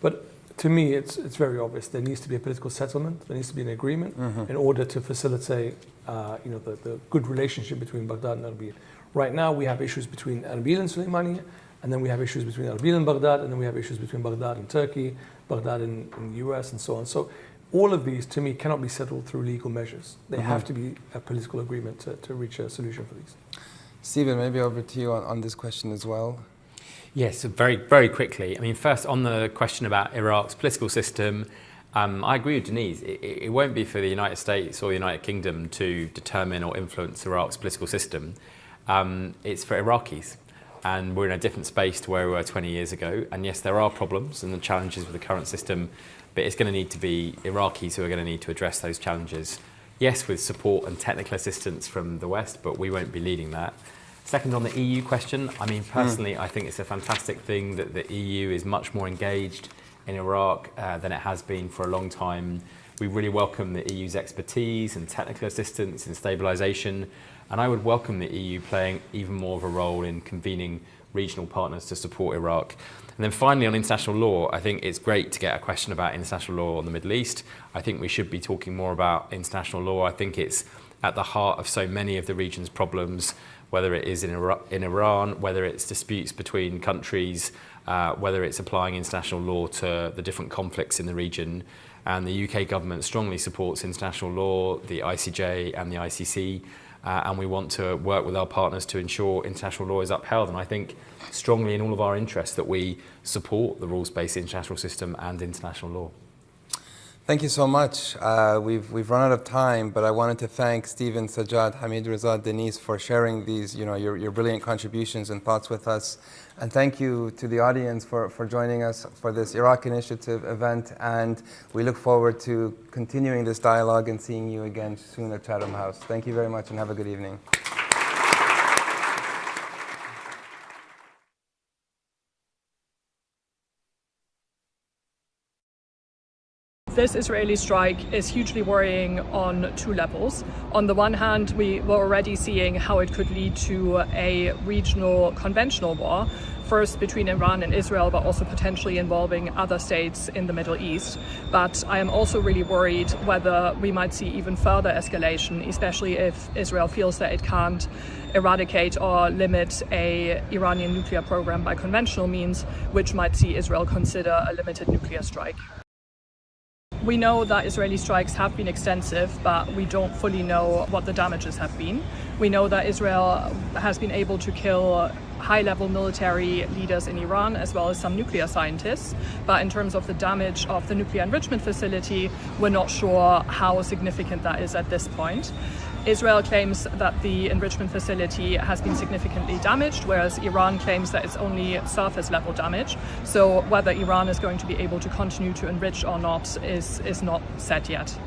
But to me, it's very obvious. There needs to be a political settlement. There needs to be an agreement in order to facilitate, the good relationship between Baghdad and Erbil. Right now, we have issues between Erbil and Soleimani, and then we have issues between Erbil and Baghdad, and then we have issues between Baghdad and Turkey, Baghdad and the US, and so on. So all of these, to me, cannot be settled through legal measures. They have to be a political agreement to reach a solution for these. Stephen, maybe over to you on this question as well. Yes, very, very quickly. I mean, first on the question about Iraq's political system, I agree with Denise. It won't be for the United States or the United Kingdom to determine or influence Iraq's political system. It's for Iraqis. And we're in a different space to where we were 20 years ago. And yes, there are problems and the challenges with the current system, but it's going to need to be Iraqis who are going to need to address those challenges. Yes, with support and technical assistance from the West, but we won't be leading that. Second, on the EU question, I mean, personally, I think it's a fantastic thing that the EU is much more engaged in Iraq than it has been for a long time. We really welcome the EU's expertise and technical assistance in stabilisation, and I would welcome the EU playing even more of a role in convening regional partners to support Iraq. And then finally, on international law, I think it's great to get a question about international law on the Middle East. I think we should be talking more about international law. I think it's at the heart of so many of the region's problems, whether it is in Iran, whether it's disputes between countries, whether it's applying international law to the different conflicts in the region. And the UK government strongly supports international law, the ICJ and the ICC, and we want to work with our partners to ensure international law is upheld. And I think strongly in all of our interests that we support the rules-based international system and international law. Thank you so much. We've run out of time, but I wanted to thank Stephen, Sajjad, Hamid Reza, Denise for sharing these, your brilliant contributions and thoughts with us. And thank you to the audience for joining us for this Iraq Initiative event. And we look forward to continuing this dialogue and seeing you again soon at Chatham House. Thank you very much and have a good evening. This Israeli strike is hugely worrying on two levels. On the one hand, we were already seeing how it could lead to a regional conventional war, first between Iran and Israel, but also potentially involving other states in the Middle East. But I am also really worried whether we might see even further escalation, especially if Israel feels that it can't eradicate or limit an Iranian nuclear program by conventional means, which might see Israel consider a limited nuclear strike. We know that Israeli strikes have been extensive, but we don't fully know what the damages have been. We know that Israel has been able to kill high-level military leaders in Iran, as well as some nuclear scientists. But in terms of the damage of the nuclear enrichment facility, we're not sure how significant that is at this point. Israel claims that the enrichment facility has been significantly damaged, whereas Iran claims that it's only surface level damage. So whether Iran is going to be able to continue to enrich or not is not set yet.